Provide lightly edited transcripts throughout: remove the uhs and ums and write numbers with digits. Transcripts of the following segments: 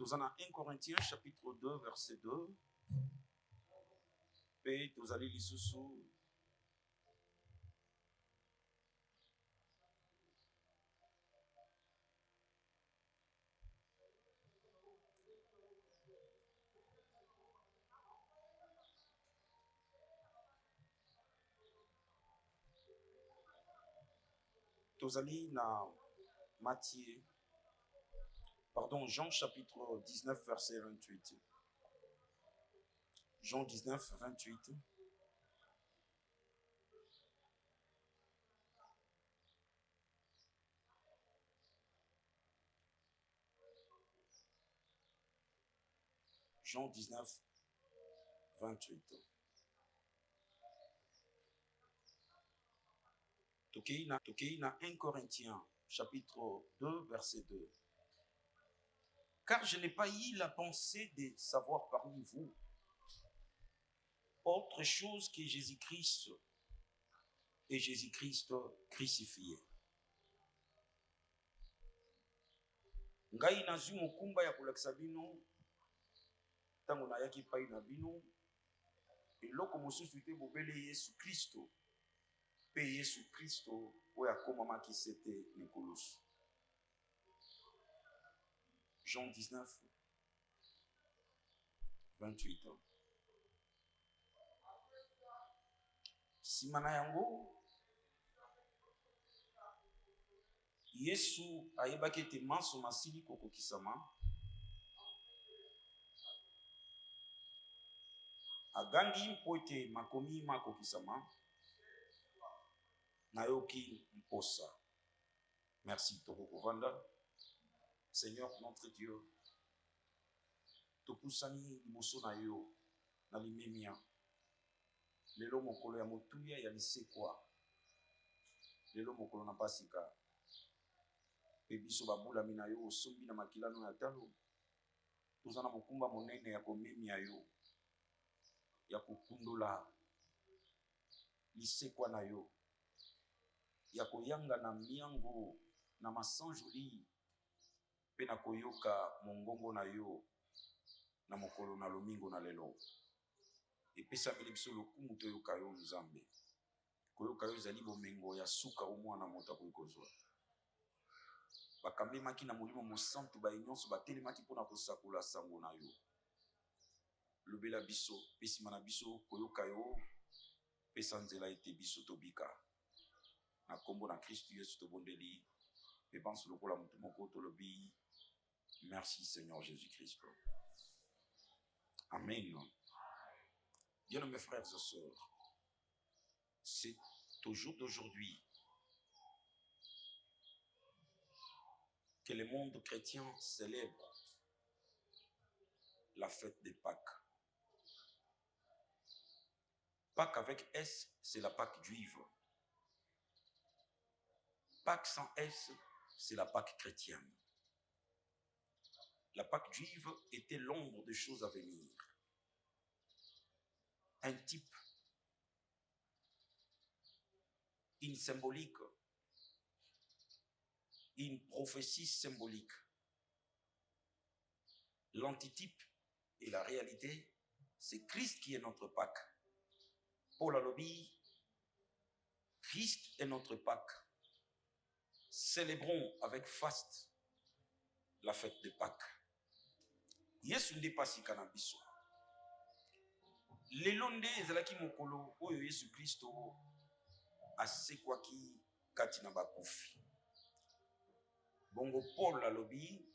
Nous en avons 1 Corinthiens chapitre 2 verset 2. Et nous allons lire sous. Nous allons dans Matthieu, Jean chapitre 19 verset 28. Jean 19, 28. Jean 19, 28. Toki na 1 Corinthiens chapitre 2 verset 2. Car je n'ai pas eu la pensée de savoir parmi vous autre chose que Jésus-Christ et Jésus-Christ crucifié. Ngai nazwi mokumba ya kolakisa bino tango nayaki pai na bino eloko mosusu te bobele Yesu Kristo pe Yesu Kristo oyo akomamaki sete nekoloso. Jean 19, 28. Simana yango Yesu ayebaki ete manso masili kokokisama, agangi mpo ete makomi makokisama, nayoki mposa. Merci tokokovanda. Seigneur notre Dieu, topusani liboso na yo na limemia lelo mokolo ya motuya ya lisekwa, lelo mokolo na pasika pe biso babulami na yo osombi na makilano ya talo. Toza na mokumba monene ya komemia yo, ya kokundola lisekwa na yo, ya koyanga na miango na masanjoli pe na koyoka mongongo na yo na mokolo na lomingo na lelo. Epesa mele biso lokumu toyoka yo Nzambe. Koyoka yo ezali bomengo ya suka omwana moto akoki kozwa. Bakambemaki na molimo mosantu baye nyonso batelemaki mpona kosakola sango na yo. Lobela biso, pe nsima na biso koyoka yo, pesa nzela ete biso tobika. Na kombo na Kristo Yesu tobondeli, pe banso lokola mutu moko tolobi. Merci Seigneur Jésus-Christ. Amen. Bien mes frères et sœurs, c'est au jour d'aujourd'hui que le monde chrétien célèbre la fête de Pâques. Pâques avec S, c'est la Pâque juive. Pâques sans S, c'est la Pâque chrétienne. La Pâque juive était l'ombre des choses à venir. Un type, une symbolique, une prophétie symbolique. L'antitype et la réalité, c'est Christ qui est notre Pâque. Paul alobi, Christ est notre Pâque. Célébrons avec faste la fête de Pâques. Yesu nde pasika na biso. Lelo nde ezalaki mokolo oyo Yesu Kristo asekwaki kati na bakufi. Bongo Paul alobi,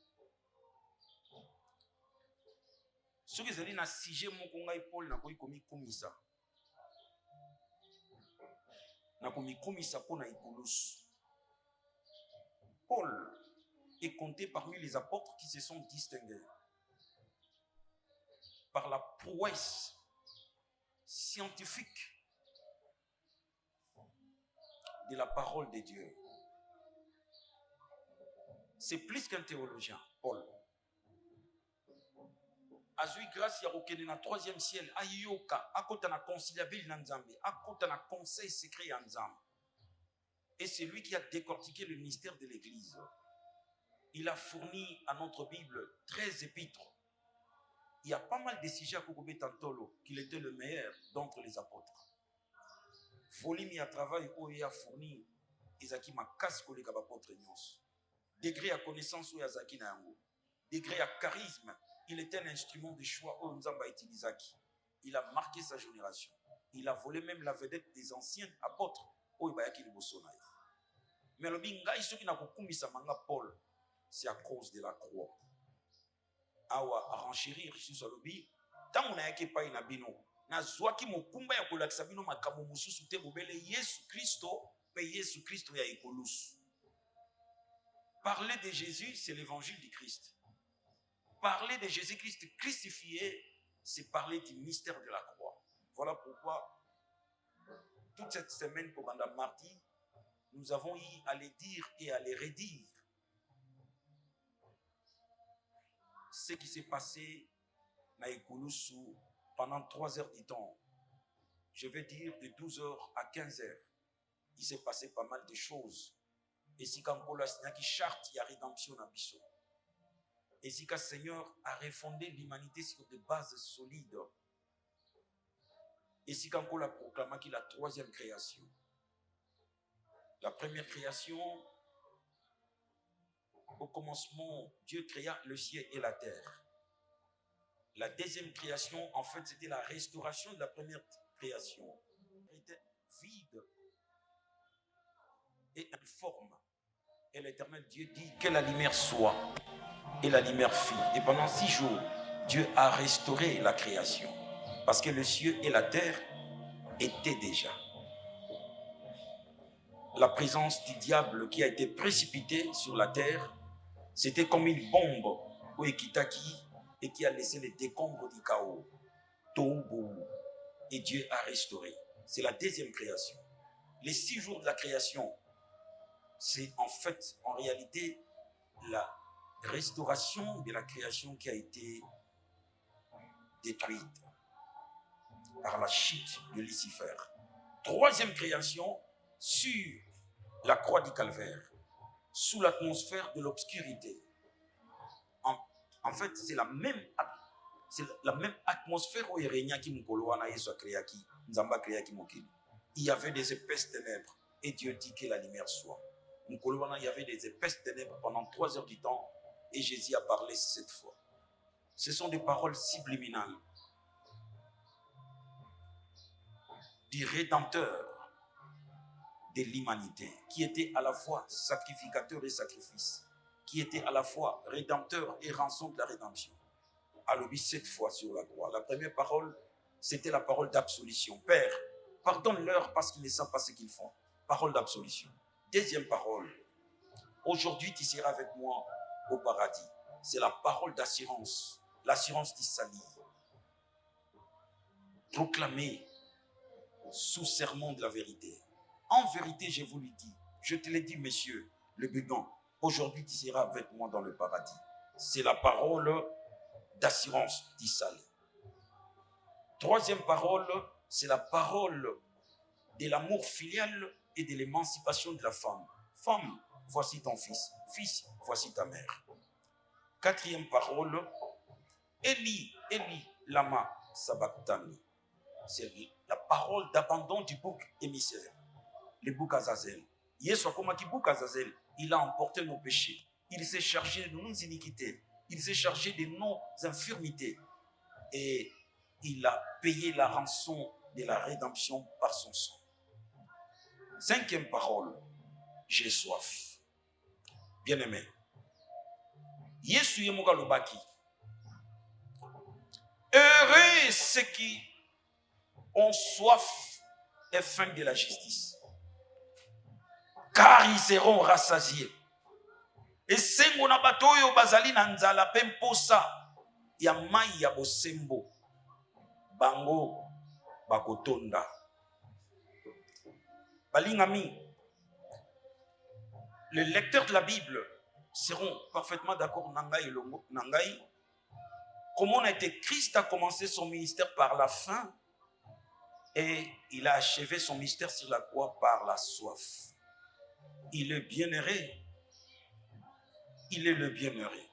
soki ezali na sujet moko ngai Paul nakoki komikumisa. Nakomikumisa mpona ikulusu. Paul est compté parmi les apôtres qui se sont distingués par la prouesse scientifique de la parole de Dieu. C'est plus qu'un théologien, Paul. Azui grâce ya kokende na troisième ciel, ayoka, akota na conciliabile na Nzambe, akota na conseil secret ya Nzambe. Et c'est lui qui a décortiqué le mystère de l'église. il a fourni à notre Bible 13 épîtres. Il y a pas mal de sujets à Kokobe Tantolo qu'il était le meilleur d'entre les apôtres. Volume à travail où il a fourni Isaki Makas Koleka apôtre Nyos. Degré à connaissance où Yazaki Nayango. Degré à charisme, il était un instrument de choix où Nzamba Itilizaki. Il a marqué sa génération. Il a volé même la vedette des anciens apôtres. Mais le bingai ce qui n'a pas manga Paul, c'est à cause de la croix. Awa a renchérir sur ce lobby. Tant on a été pas inabino. Na zwaki mokumba ya kolakisa bino makambo mususu te bobele Yesu Christo, pe Yesu Christo ya ikolus. Parler de Jésus, c'est l'évangile du Christ. Parler de Jésus-Christ crucifié, c'est parler du mystère de la croix. Voilà pourquoi, toute cette semaine, comme Madame mardi, nous avons eu à les dire et à les redire. Ce qui s'est passé à Ekulusu pendant 3 heures du temps. Je vais dire de 12 heures à 15 heures. Il s'est passé pas mal de choses. Et si quand Paul a qui charte, il y a rédemption à Bissot. Et si quand Seigneur a refondé l'humanité sur des bases solides. Et si quand Paul a proclamé qu'il a la 3e création. La première création, au commencement, Dieu créa le ciel et la terre. La 2e création, en fait, c'était la restauration de la première création. Elle était vide et informe. Et l'Éternel Dieu dit que la lumière soit. Et la lumière fit. Et pendant 6 jours, Dieu a restauré la création. Parce que le ciel et la terre étaient déjà. La présence du diable qui a été précipitée sur la terre, c'était comme une bombe au Ekitaki et qui a laissé les décombres du chaos. Tohubohu. Et Dieu a restauré. C'est la 2e création. Les 6 jours de la création, c'est en fait, en réalité, la restauration de la création qui a été détruite par la chute de Lucifer. 3e création, sur la croix du calvaire, sous l'atmosphère de l'obscurité. En fait, c'est la même atmosphère où il y avait des épaisses ténèbres et Dieu dit que la lumière soit. Il y avait des épaisses ténèbres pendant 3 heures du temps et Jésus a parlé 7 fois. Ce sont des paroles subliminales du Rédempteur de l'humanité, qui était à la fois sacrificateur et sacrifice, qui était à la fois rédempteur et rançon de la rédemption. A levé 7 fois sur la croix. La première parole, c'était la parole d'absolution. Père, pardonne-leur parce qu'ils ne savent pas ce qu'ils font. Parole d'absolution. 2e parole, aujourd'hui tu seras avec moi au paradis. C'est la parole d'assurance, l'assurance du salut. Proclamée sous serment de la vérité. En vérité, je vous le dis, je te l'ai dit, messieurs, le bédon, aujourd'hui tu seras avec moi dans le paradis. C'est la parole d'assurance du salut. 3e parole, c'est la parole de l'amour filial et de l'émancipation de la femme. Femme, voici ton fils. Fils, voici ta mère. 4e parole, Eli, Eli, lama sabachthani. C'est la parole d'abandon du bouc émissaire. Le bouc Azazel. Yeshua, comme qui bouc Azazel, il a emporté nos péchés. Il s'est chargé de nos iniquités. Il s'est chargé de nos infirmités. Et il a payé la rançon de la rédemption par son sang. 5e parole, j'ai soif. Bien-aimé. Yesu yemoka lobaki. Heureux ceux qui ont soif et faim de la justice, car ils seront rassasiés. Et sengo na batoyo bazali na nzala pe mposa ya mai ya bosembo, bango bakotonda. Balingami, les lecteurs de la Bible seront parfaitement d'accord. Nangai, comment on a été, Christ a commencé son ministère par la faim et il a achevé son ministère sur la croix par la soif. Il est bien-aimé. il est le bienheureux.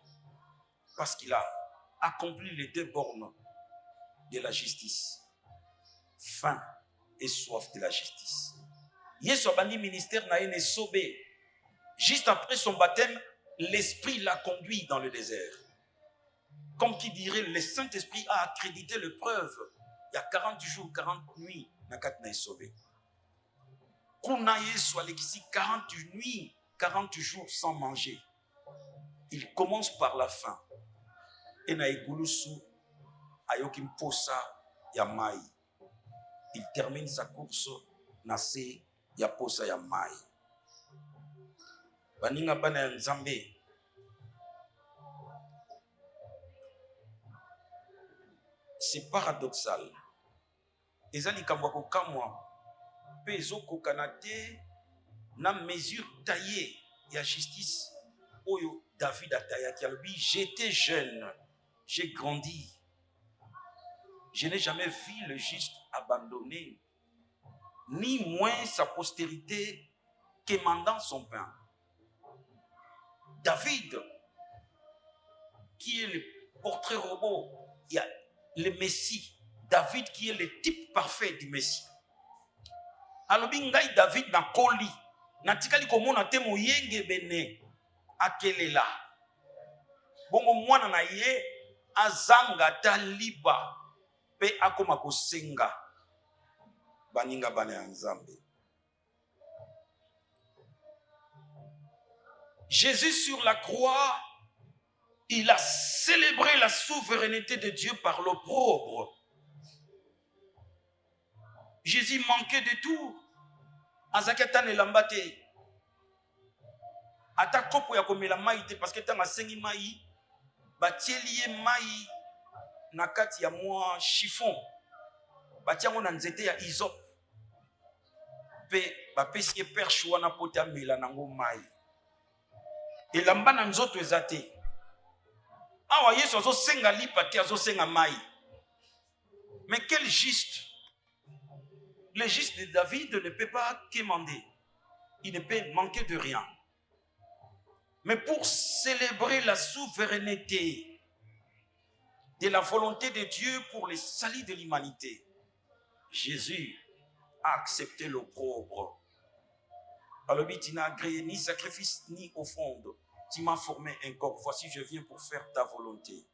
Parce qu'il a accompli les 2 bornes de la justice. Faim et soif de la justice. Yesu abandi ministère na ye sobe. Juste après son baptême, l'Esprit l'a conduit dans le désert. Comme qui dirait, le Saint-Esprit a accrédité l'épreuve. Il y a 40 jours, 40 nuits, nakat na sauvé. Kuna Yesu alekisi 40 nuits, 40 jours sans manger. Il commence par la faim. Et na ekulusu ayoki mposa ya mai. Il termine sa course na se ya posa ya mai. Baninga bana ya Nzambe. C'est paradoxal. Ezali kambwa kokamwa pe ezokoka te na mesure taillée ya justice oyo David a taillaki alobi j'étais jeune, j'ai grandi. Je n'ai jamais vu le juste abandonné, ni moins sa postérité quémandant son pain. David, qui est le portrait robot, il y a le Messie. David qui est le type parfait du Messie. Alobi ngai David na koli, na tikali komona te moyenge bene akelela. Bongo mwana na ye azanga taliba pe akoma kosenga. Baninga bana ya Nzambe. Jésus sur la croix, il a célébré la souveraineté de Dieu par l'opprobre. Jésus manquait de tout. Azakatan elambate. Ata kopo ya komela mai te parce que tanga sengi mai batielie mai na kati ya mwa chiffon. Batiango na nzete ya isop. Pe bapesi perche wana pota mela nango mai. Elamba na nzoto ezate. Awa Yesu azo senga lipa te azo senga mai. Mais quel juste? Le juste de David ne peut pas quémander. Il ne peut manquer de rien. Mais pour célébrer la souveraineté de la volonté de Dieu pour le salut de l'humanité, Jésus a accepté l'opprobre. Alors, tu n'as agréé ni sacrifice ni offrande. Tu m'as formé un corps. Voici, je viens pour faire ta volonté.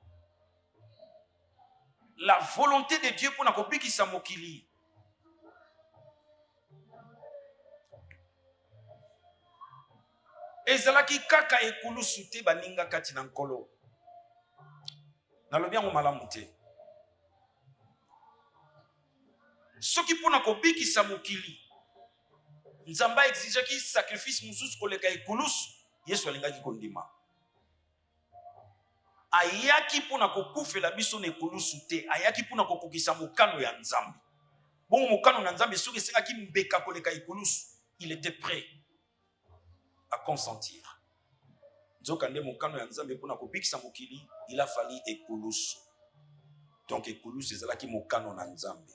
La volonté de Dieu pour n'akobiki sa mokili. Ezalaki kaka ekulusu te baninga kati na nkolo. Nalobi yango malamu te. Soki pona kobikisa mokili, Nzamba exigaki sacrifice mususu koleka ekulusu, Yesu alingaki kondima. Ayaki pona kokufela biso na ekulusu te, ayaki pona kokokisa mokano ya Nzambe. Bongo mokano na Nzambe soki esengaki mbeka koleka ekulusu, il était prêt à consentir. Nzokande mokano ya Nzambe pona kobikisa mokili, il a fallu ekulusu. Donc ekulusu ezalaki mokano na Nzambe.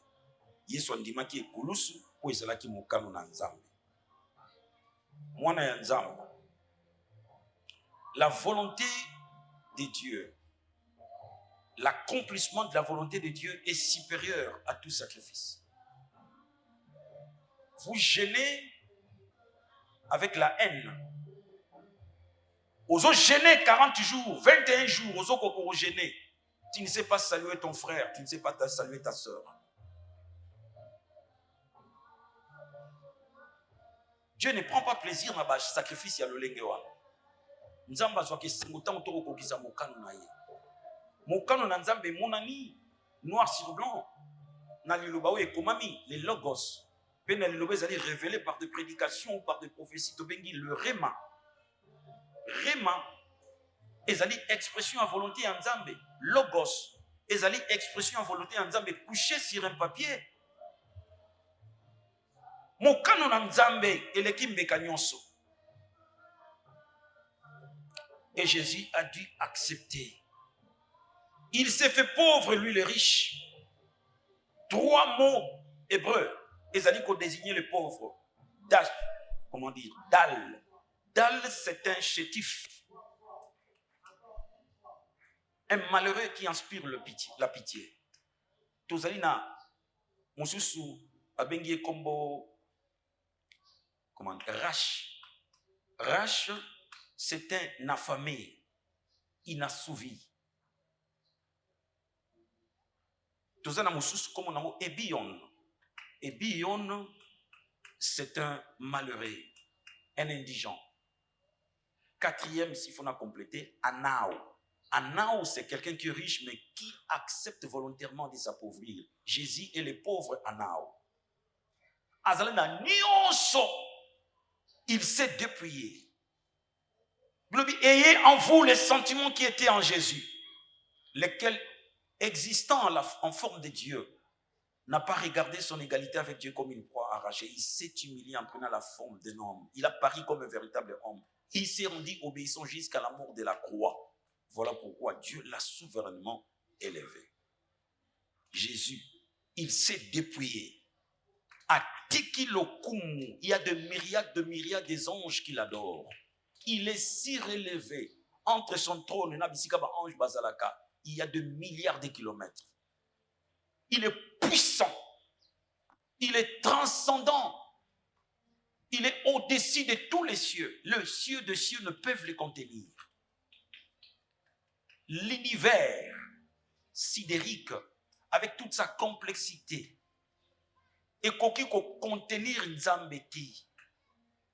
Yesu andimaki ekulusu po ezalaki mokano na Nzambe. Mwana ya Nzambe. La volonté de Dieu, l'accomplissement de la volonté de Dieu est supérieur à tout sacrifice. Vous gênez avec la haine. Oso gêner 40 jours, 21 jours, oso kokoro gêner. Tu ne sais pas saluer ton frère, tu ne sais pas saluer ta soeur. Dieu ne prend pas plaisir dans le sacrifice à l'olengewa. Nzamba zwake singuta mutoko kokisa mokano na ye. Mokano na Nzambe monani noir sur blanc. Na liloba we komami les logos. Pe na liloba ezali révélé par des prédications ou par des prophéties to bengi le rema. Rema ezali expression à volonté en Nzambe. Logos ezali expression à volonté en Nzambe couché sur un papier. Mokano na Nzambe eleki mbeka nyonso. Et Jésus a dû accepter. Il s'est fait pauvre, lui le riche. 3 mots hébreux. Ezali ko désigner le pauvre. Dal. Comment dire? Dal. Dal, c'est un chétif. Un malheureux qui inspire la pitié. Tozalina, Mosusu, abengi kombo, comment, Rache. Rache, c'est un affamé, inassouvi. Tozana Mosusu, comme on a Ebion. Ebion, c'est un malheureux, un indigent. Quatrième, s'il faut compléter, Anao. Anao, c'est quelqu'un qui est riche, mais qui accepte volontairement de s'appauvrir. Jésus est le pauvre Anao. Azalena Nyonso, il s'est dépouillé. Ayez en vous les sentiments qui étaient en Jésus, lesquels, existant en forme de Dieu, n'a pas regardé son égalité avec Dieu comme une proie arrachée. Il s'est humilié en prenant la forme d'un homme. Il a paru comme un véritable homme. Il s'est rendu obéissant jusqu'à la mort de la croix. Voilà pourquoi Dieu l'a souverainement élevé. Jésus, il s'est dépouillé. À Tikilokumu, il y a de myriades des anges qui l'adorent. Il est si relevé entre son trône et Nabisikaba ange Bazalaka. Il y a de milliards de kilomètres. Il est puissant. Il est transcendant. Il est au-dessus de tous les cieux. Les cieux de cieux ne peuvent le contenir. L'univers sidérique, avec toute sa complexité, et qu'il contenir Nzambeti,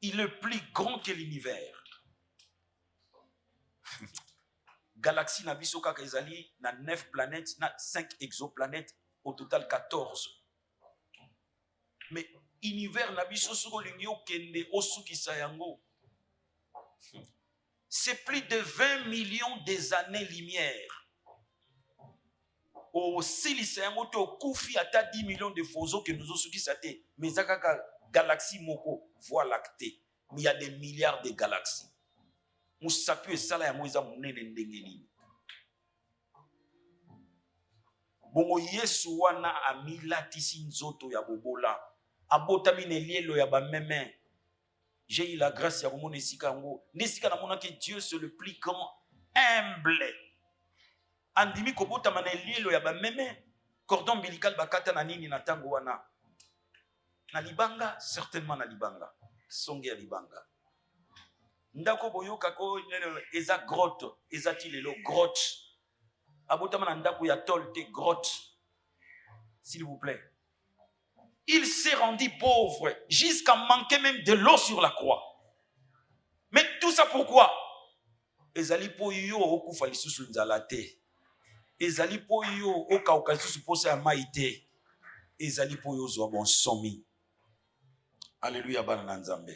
il est plus grand que l'univers. Galaxie Nabiso Kakazali, na 9 planètes, na 5 exoplanètes, au total 14. Mais univers Nabiso Suro Lingyo Kende Osuki Sayango, c'est plus de 20 millions des années-lumière. Au Silisayango, au Koufi ata 10 millions de photos que nous Osuki Sate, mais Zakaka galaxie Moko, voie lactée. Mais il y a des milliards de galaxies. Moussapu et Salah Moïsa Mounene Ndengeni. Bongo Yesu wana amila tisi nzoto ya bobola. Abotami ne lielo ya ba meme. J'ai eu la grâce ya komona esika yango. Nesika na mona que Dieu c'est le plus grand, humble. Andimi kobotama ne lielo ya ba meme. Cordon ombilical bakata na nini na tango wana. Na libanga, certainement na libanga. Songe ya libanga. Ndako boyoka ko eza grotte, eza tilelo grotte. Abotama na ndako ya tolte grotte. S'il vous plaît. Il s'est rendu pauvre jusqu'à manquer même de l'eau sur la croix. Mais tout ça pourquoi? Ezali po yo okufa lisusu nzala te. Ezali po yo okauka lisusu posa ya mai te. Ezali po yo zwa bonsomi. Alléluia bana nzambe.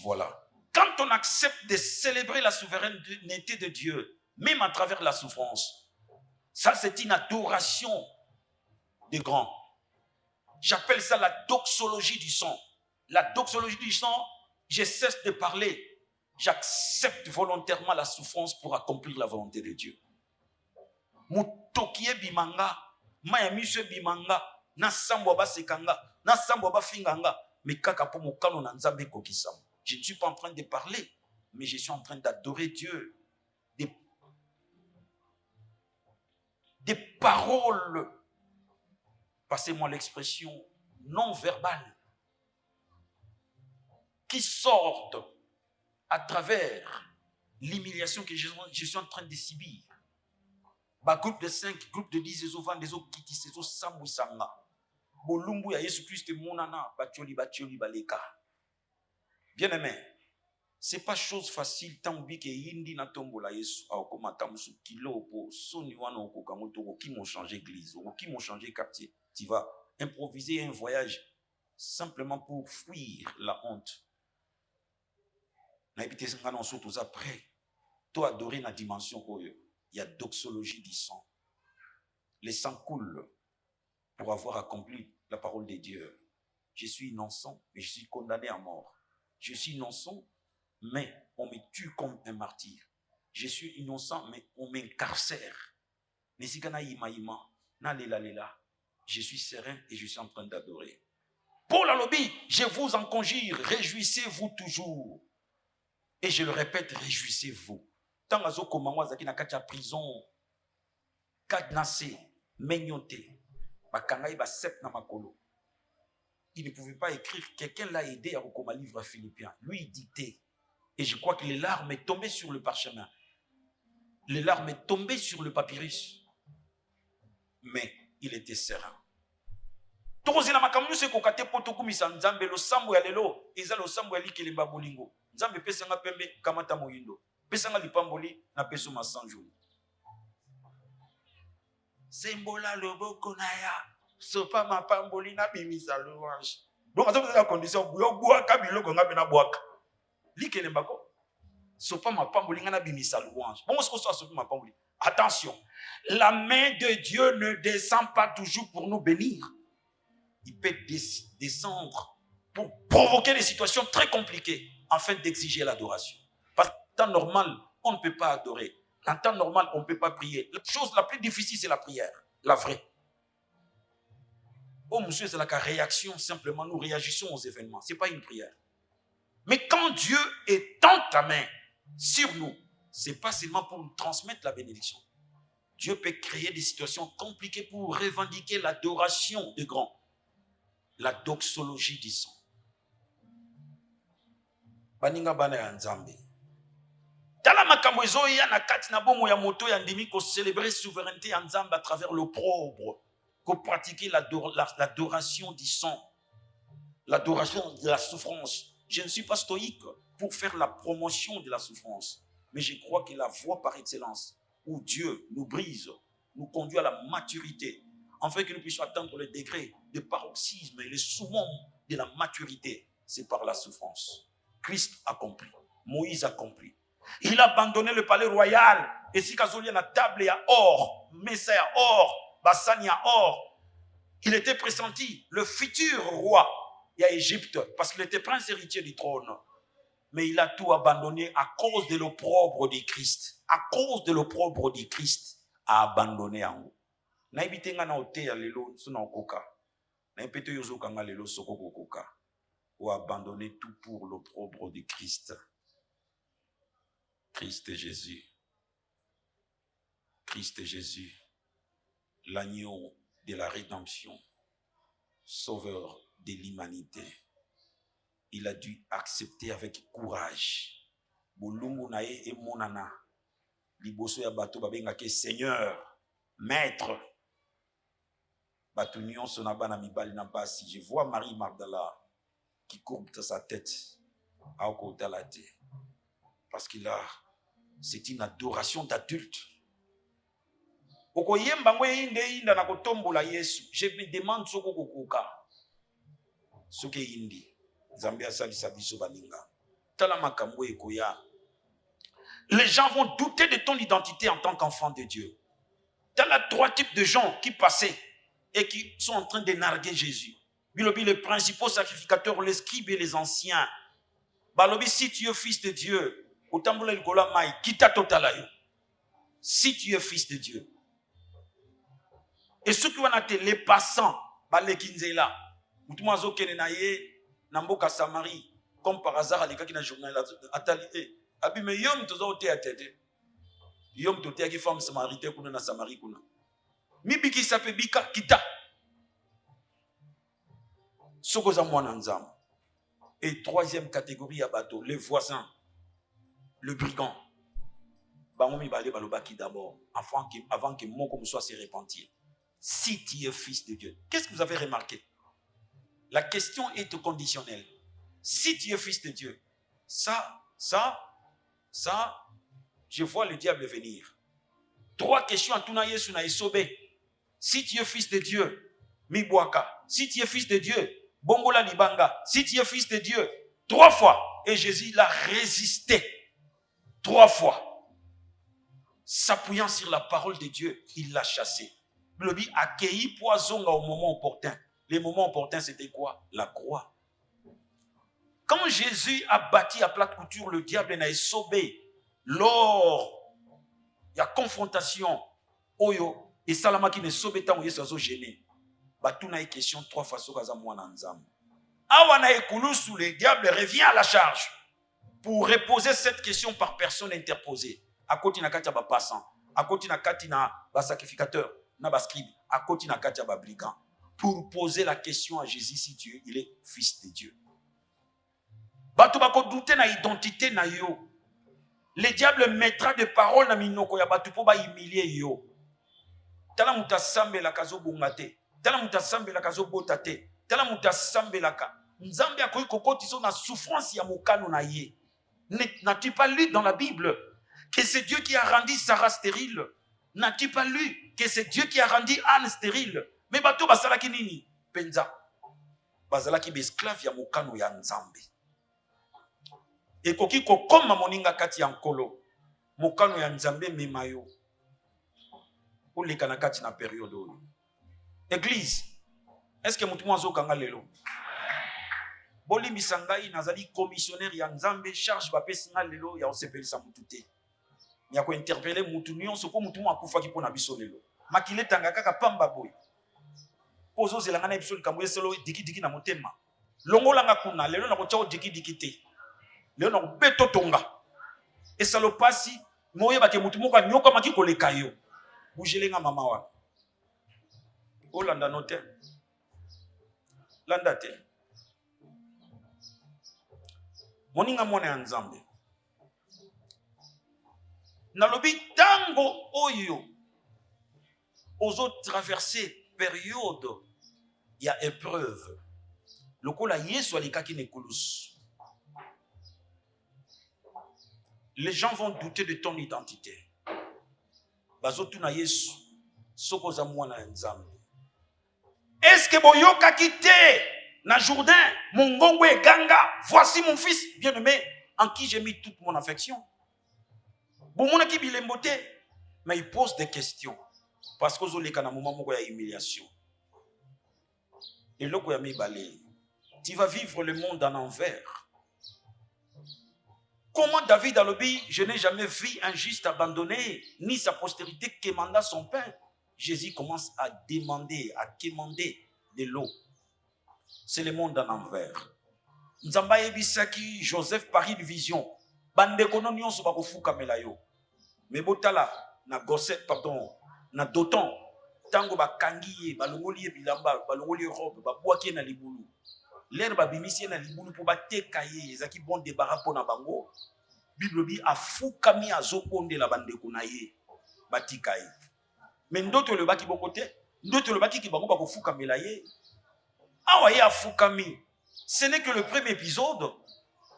Voilà. Quand on accepte de célébrer la souveraineté de Dieu, même à travers la souffrance, ça c'est une adoration des grands. J'appelle ça la doxologie du sang. La doxologie du sang, je cesse de parler. J'accepte volontairement la souffrance pour accomplir la volonté de Dieu. Mutokie bimanga, mayamise bimanga, na sambo ba sekanga, na sambo ba finganga, mais kaka po mokano na nzambe kokisam. Je ne suis pas en train de parler, mais je suis en train d'adorer Dieu. Des paroles, passez-moi l'expression, non verbales, qui sortent à travers l'humiliation que je suis en train de subir. Ba groupe de 5, groupe de 10, des autres des autres qui se sont samouissanga. Bolumbu ya Yesu Christ monana, batioli baleka. Bien aimé, c'est pas chose facile tant oubi que yindi na tombo la Yesu a okomata musu kilo po soni wana okokamoto qui m'ont changé église, qui m'ont changé quartier. Tu vas improviser un voyage simplement pour fuir la honte. Na ebité sangana so tous après. Toi adorer na dimension oyo. Il y a doxologie du sang. Le sang coule pour avoir accompli la parole de Dieu. Je suis innocent, mais je suis condamné à mort. Je suis innocent, mais on me tue comme un martyr. Je suis innocent, mais on m'incarcère. Mais si kana yima yima, na lela lela, je suis serein et je suis en train d'adorer. Paul a lobby, je vous en conjure, réjouissez-vous toujours. Et je le répète, réjouissez-vous. tant azo komangwa zaki na kati ya prison cadenassé megnoté bakangai ba sep na makolo. Il ne pouvait pas écrire. Quelqu'un l'a aidé à recommencer livre à Philippiens. Lui, il dictait. Et je crois que les larmes sont tombées sur le parchemin. Les larmes sont tombées sur le papyrus. Mais il était serein. Tokozela makambu se kokate poto kumisa nzambe lo sambo ya lelo eza lo sambo ya likelemba bolingo. Nzambe pesanga pembe kamata moyindo. Pesanga lipamboli na peso masanjuli. Sembola loboko na ya sopa mapamboli na bimisa louange. Donc à cette condition buyo boaka biloko ngabe na boaka. Likelemba ko sopa mapamboli na bimisa louange. Bon ce que soit sopa mapamboli. Attention, la main de Dieu ne descend pas toujours pour nous bénir. Il peut descendre pour provoquer des situations très compliquées afin d'exiger l'adoration. Parce qu'en temps normal, on ne peut pas adorer. En temps normal, on ne peut pas prier. La chose la plus difficile, c'est la prière. La vraie. Oh monsieur, c'est la réaction. Simplement, nous réagissons aux événements. Ce n'est pas une prière. Mais quand Dieu étend ta main sur nous, ce n'est pas seulement pour nous transmettre la bénédiction. Dieu peut créer des situations compliquées pour revendiquer l'adoration des grands. La doxologie du sang. Baninga bana ya nzambe. Tala makambo ezo ya na kati na bomo ya moto ya ndimi ko célébrer souveraineté ya nzambe à travers l'opprobre, ko pratiquer l'adoration du sang, l'adoration de la souffrance. Je ne suis pas stoïque pour faire la promotion de la souffrance, mais je crois que la voie par excellence où Dieu nous brise, nous conduit à la maturité, afin que nous puissions atteindre le degré de paroxysme et le summum de la maturité, c'est par la souffrance. Christ a compris, Moïse a compris. Il a abandonné le palais royal, et si Kazoli a table à or, Messa à or, Bassani à or, il était pressenti le futur roi à Égypte, parce qu'il était prince héritier du trône. Mais il a tout abandonné à cause de l'opprobre du Christ. À cause de l'opprobre du Christ, a abandonné en haut. Na ibitenga na oteya lelo sona okoka. Na ipete yozoka nga lelo soko kokoka. Ou abandonner tout pour l'opprobre de Christ. Christ Jésus. Christ Jésus. L'agneau de la rédemption. Sauveur de l'humanité. Il a dû accepter avec courage. Bolungu na ye e monana. Liboso ya bato babenga ke Seigneur, Maître. Batunion sonabana mibali na basi. Je vois Marie Magdala qui courbe dans sa tête à Okotalate. Parce qu'il a, c'est une adoration d'adulte. Okoyemba ngwe inde inda na kotombola Yesu. Je me demande soko kokoka. Soke indi. Zambia salisa biso baninga. Tala makambo ekoya. Les gens vont douter de ton identité en tant qu'enfant de Dieu. Tala trois types de gens qui passaient et qui sont en train de narguer Jésus. Bilobi, les principaux sacrificateurs, les scribes et les anciens. Balobi, si tu es fils de Dieu, Otambola Likola Mai, Kita Totalayo. Si tu es fils de Dieu. Et ceux qui vont être les passants, Balekinzela, Moutumazo Kenenaye, Namboka Samari, comme par hasard, les gars qui n'ont journal, Atali, Abime Yom Tozote à tête. Yom Tote qui femme Samarité, Kuna Samari Kuna. Mibiki sape bika kita. Sokoza mwananzam. Et troisième catégorie à bateau, les voisins, le brigand. Bangomi bale balobaki d'abord, avant que mon comme soit se repentir. Si tu es fils de Dieu. Qu'est-ce que vous avez remarqué? La question est conditionnelle. Si tu es fils de Dieu, ça, je vois le diable venir. Trois questions à Tuna Yesu na Esobe. Si tu es fils de Dieu, Mibwaka. Si tu es fils de Dieu, Bongola Libanga. Si tu es fils de Dieu, trois fois. Et Jésus l'a résisté. Trois fois. S'appuyant sur la parole de Dieu, il l'a chassé. Le dit accueilli poison au moment opportun. Les moments opportuns, c'était quoi? La croix. Quand Jésus a bâti à plate couture le diable n'a sobé, lors il y a confrontation, oyo, et salama qui ne sobé tant où il s'est gêné. Batou n'a question trois fois sur Gaza Mouananzam. Awana Ekulu sous le diable revient à la charge pour reposer cette question par personne interposée. à côté na kati ya ba passant, à côté na kati na ba sacrificateur, na ba scribe, à côté na kati ya ba brigand, pour poser la question à Jésus si Dieu il est fils de Dieu. Bato bako douter na identité na yo. Le diable mettra des paroles na minoko ya bato po ba humilier yo. Tala muta sambela kazo bongate, tala muta sambela kazo botate, tala muta sambela ka. Nzambe akoyi kokoti so na souffrance ya mokano na ye. N'as-tu pas lu dans la Bible que c'est Dieu qui a rendu Sarah stérile? N'as-tu pas lu que c'est Dieu qui a rendu Anne stérile? Mais bato basalaki nini? Penza. Bazalaki besclave ya mokano ya Nzambe. Et koki kokoma moninga kati ya nkolo. Mokano ya Nzambe memayo. Oleka na kati na période oyo. Église, est-ce que mutu mwazo kanga lelo? Bolimbisa ngai nazali commissionnaire ya Nzambe, charge bapesi nga lelo ya osepelisa mutu te. Ya ko interpeller mutu nyonso po mutu akufaki pona biso lelo. Makile tanga kaka pamba boy. Pozo zelanga na biso likambo eselo diki na motema. Longola nga kuna lelo na kotia diki te. Lelo na beto tonga. Esalo pasi moye bake mutu moko nyoka maki koleka yo. Bougelenga mama wa. Olanda note. Landa te. Moninga mwana ya Nzambe. Nalobi tango oyo ozo traverser période ya épreuve. Lokola Yesu alikaki nekulus. Les gens vont douter de ton identité. Bazotu na Yesu soko za mwana ya Nzambe. Est-ce que boyoka kite na Jourdain, mon ngongo et ganga, voici mon fils bien-aimé, en qui j'ai mis toute mon affection. Bon, mon équipe, il est moté, mais il pose des questions. Parce que vous avez un moment où il y a humiliation. Et là, tu vas vivre le monde en envers. Comment David a dit, je n'ai jamais vu un juste abandonné, ni sa postérité quémanda son pain. Jésus commence à demander, à quémander de l'eau. C'est le monde en envers. Nzamba ebisaki Joseph Paris de vision. Bande kono nyonso bakofuka melayo. Mais botala na Gosset pardon, na Doton tango bakangiye balongoli bilamba, balongoli robe, babwaki na libulu. L'air babimisi na libulu po batekaye ezaki bon débarras pona bango. Bible bi afukami azokonde la bande konaye batikaye. Mais ndoto le baki bokote, ndoto le baki ki bango bakofuka melaye. Awaye afukami. Ce n'est que le premier épisode.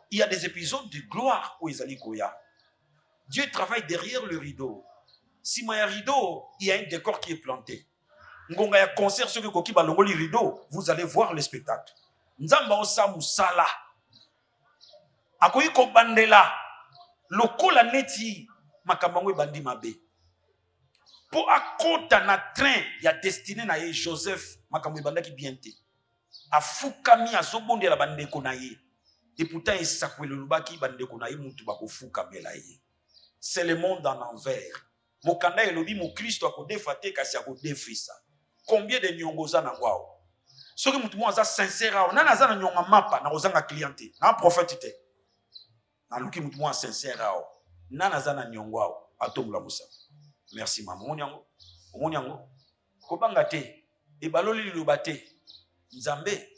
Il y a des épisodes de gloire où Ezali Koya. Dieu travaille derrière le rideau. Si il y a un rideau, il y a un décor qui est planté. Ngonga ya concert ce que koki balongoli rideau, vous allez voir le spectacle. Nzamba osa musala. Akoyi ko bandela. Lokola neti makambango bandi mabe. Po akota na train ya destiné na ye Joseph makambo bandaki bienté. Afukami azobonde la bandeko na ye. Et pourtant esakwele lubaki bandeko na ye mutu bakofuka mela ye. C'est le monde en envers. Mokanda elobi mo Kristo akodefate kasi akodefisa. Combien de nyongoza na ngwao? Soki mutu mo aza sincère awo nana aza na nyonga mapa na ozanga cliente na prophète te. Na luki mutu mo sincère awo nana aza na nyongo awo atomula musa. Merci maman. Omonyango. Kobanga te e baloli lubate. Nzambe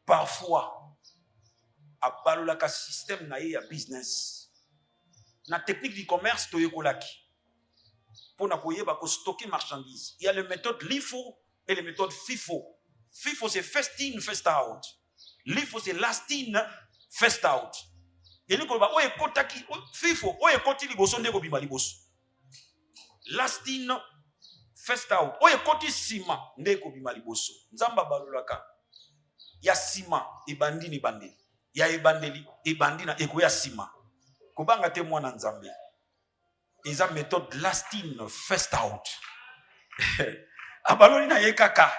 parfois abalolaka système na ye ya business na technique du commerce toyekolaki pour na koyeba ko stocker marchandise. Il y a les méthodes LIFO et les méthodes FIFO. FIFO c'est first in first out. LIFO c'est last in first out. Et nous ko ba o ekotaki FIFO o ekoti liboso ndeko bima liboso. Last in first out. Oye koti sima ndeko bima liboso. Nzamba balolaka. Ya sima ebandi ni bandeli. Ya ebandeli ebandi na eko ya sima. Kobanga te mwana Nzambe. Eza méthode last in first out. Abaloli na yekaka.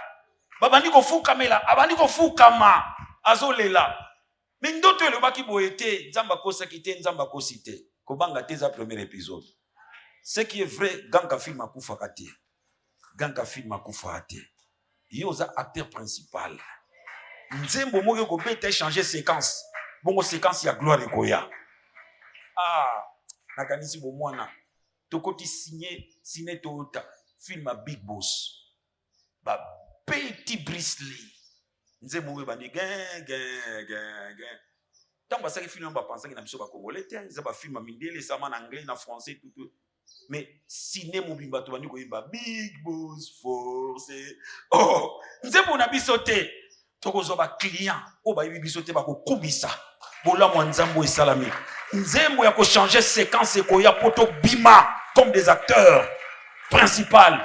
Babandi ko fuka mela, abandi ko fuka ma azolela. Mais ndoto elobaki boyete, Nzamba kosa kite, Nzamba kosite. Kobanga te za premier épisode. Ce qui est vrai, ganga film akufa kate. Ganga film akufa ate. Yoza acteur principal. Nzembo moyo ko bete changer séquence. Bongo séquence ya gloire ekoya. Ah, nakanisi bo mwana. tokoti signé Toyota film à Big Boss ba petit Brisley nze moué bani gen tant que ça film ba penser que na biso ba congolais c'est ba film mindele ça en anglais en français tout mais ciné mobimba to bani ko yimba Big Boss force oh nze mona biso te tokozo ba client o ba yibi biso te ba ko kubisa bola mo nzambo esalami nzembo ya ko changer séquence ko ya poto bima comme des acteurs principaux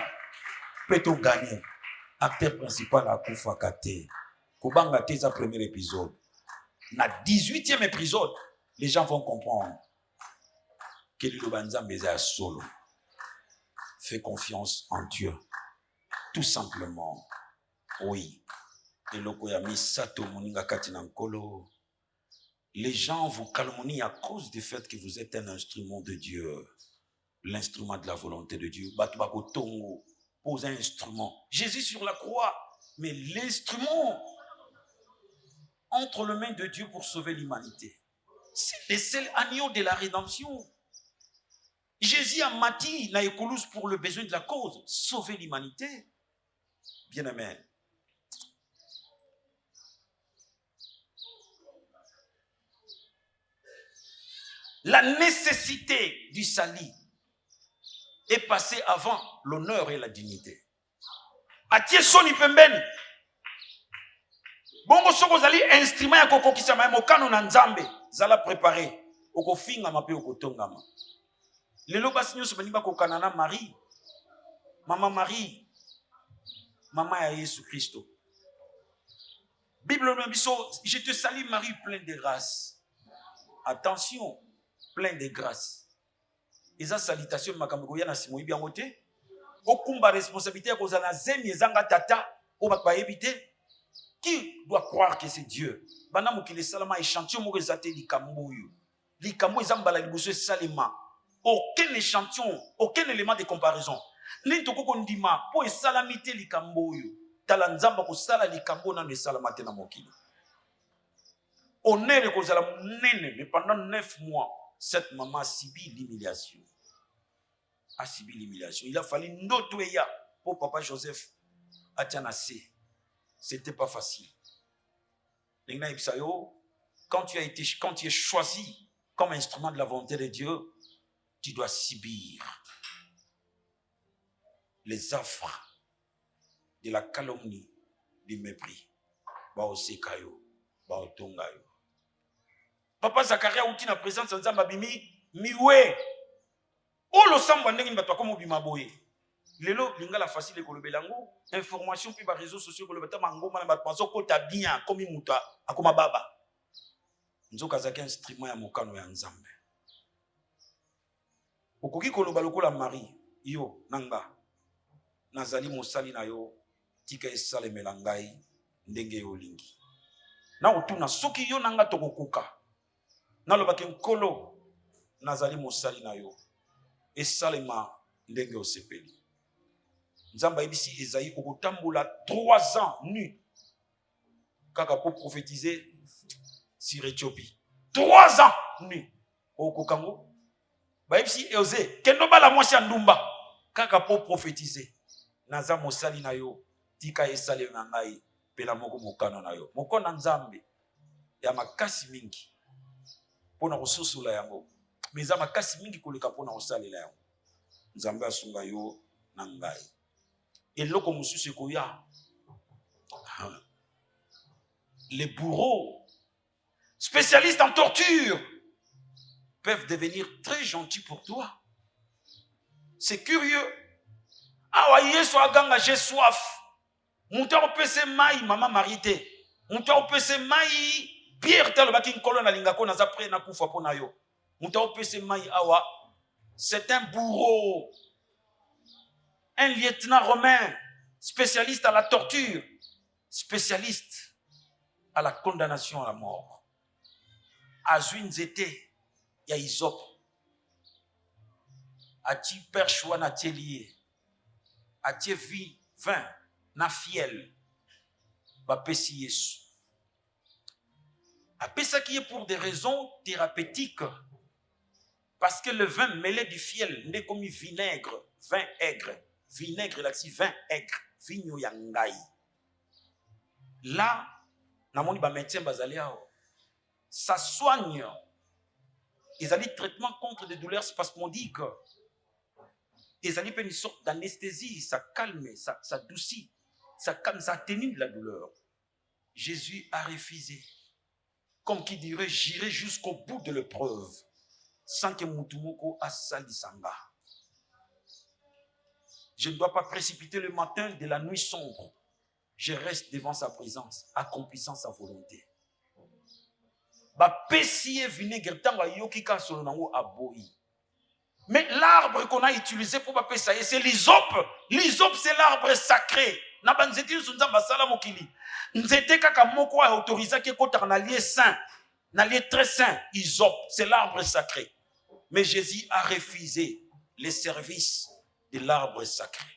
peut tout gagner acteur principal à kufa kate kobanga te za premier épisode na 18e épisode les gens vont comprendre que le Nzambe est solo. Fais confiance en Dieu tout simplement. Oui. Et les gens vous calomnient à cause du fait que vous êtes un instrument de Dieu, l'instrument de la volonté de Dieu. Pose un instrument. Jésus sur la croix, mais l'instrument entre les mains de Dieu pour sauver l'humanité. C'est le seul agneau de la rédemption. Jésus a mati na écolouse pour le besoin de la cause, sauver l'humanité. Bien aimé. La nécessité du salut est passée avant l'honneur et la dignité. Atie soni pembeni. Bongo soko zali instrument ya kokokisa ma mokano na nzambe zala préparé okofinga mape okotongama. Lelo basi nyoso bani bakokana na Marie. Marie. Maman ya Yesu Christo. Bible me biso, je te salue Marie pleine de grâce. Attention, pleine de grâce. Eza salutation makambo ya na simo ibi yango te. Okumba responsabilité ya kozana zemi ezanga tata o bakba ebite. Qui doit croire que c'est Dieu? Bana mokile salama échantillon moko ezate likambo yo. Likambo ezambala liboso salema. Aucun échantillon, aucun élément de comparaison. Nintoko kondima po esalamite likambo yo. Tala nzamba ko sala likambo na esalamate na mokili. Honneur ko zala nene, mais pendant 9 mois, cette maman a subi l'humiliation. A subi l'humiliation. Il a fallu ndoto ya pour papa Joseph atianase. C'était pas facile. Quand tu es choisi comme instrument de la volonté de Dieu, tu dois subir les offres de la calomnie, du mépris. Papa Zakaria outi na présence de Nzamba bimi miwe. O lo samba ndenge mbato comme bima boye. Lelo lingala facile ko lobelango information puis ba réseaux sociaux ko lobeta mangoma na bato bazo kota bien comme muta akoma baba. Nzoka zaki instrument ya mokano ya Nzambe. Okoki ko loba lokola Marie yo nanga nazali mosali na yo tika esale melangai ndenge yo lingi. Na otuna soki yo nanga tokokuka. Na lobaki nkolo nazali mosali na yo esalema ndenge osepeli. Nzamba ibisi Esaïe okotambola 3 ans nu kaka pour prophétiser sur Éthiopie. 3 ans nu okokango ba ibisi Eosé kendo bala mwasi ndumba kaka pour prophétiser naza mosali na yo tika esale na ngai pela moko mokano na yo mokona Nzambe ya makasi mingi pona kososola yango meza makasi mingi koleka pona kosalela yango Nzambe asunga yo na ngai. Et là, comme les bourreaux, spécialistes en torture, peuvent devenir très gentils pour toi. C'est curieux. Ah ouais, j'ai soif. Monta au PC maï, maman marité. Monta au PC maï, Pierre tel bakin colonne à l'ingako n'a après n'a koufa ponayo. Monta au PC maï, awa. C'est un bourreau. Un lieutenant romain, spécialiste à la torture, spécialiste à la condamnation à la mort. Azuin zete, ya isop. Ati perchwa na telier. Ati vi, vin, na fiel. Bapesi Yesu. Apesa qui est pour des raisons thérapeutiques. Parce que le vin mêlé du fiel n'est comme vinaigre, vin aigre. Vinaigre, là, si vin aigre, vigno yangai. Là, namoni ba médecin bazaliao. Ça soigne. Ils allaient traitement contre des douleurs spasmodiques. Ils allaient une sorte d'anesthésie, ça calme, ça adoucit, ça calme, ça atténue la douleur. Jésus a refusé. Comme qui dirait, j'irai jusqu'au bout de l'épreuve, sans que Moutoumoko asalisanga. Je ne dois pas précipiter le matin de la nuit sombre. Je reste devant sa présence, accomplissant sa volonté. Mais l'arbre qu'on a utilisé pour Bapessaye, c'est l'hysope. L'hysope, c'est l'arbre sacré. Nzete kaka moko a autorisé que quand on a lié saint, un lié très saint, hysope, c'est l'arbre sacré. Mais Jésus a refusé les services de l'arbre sacré.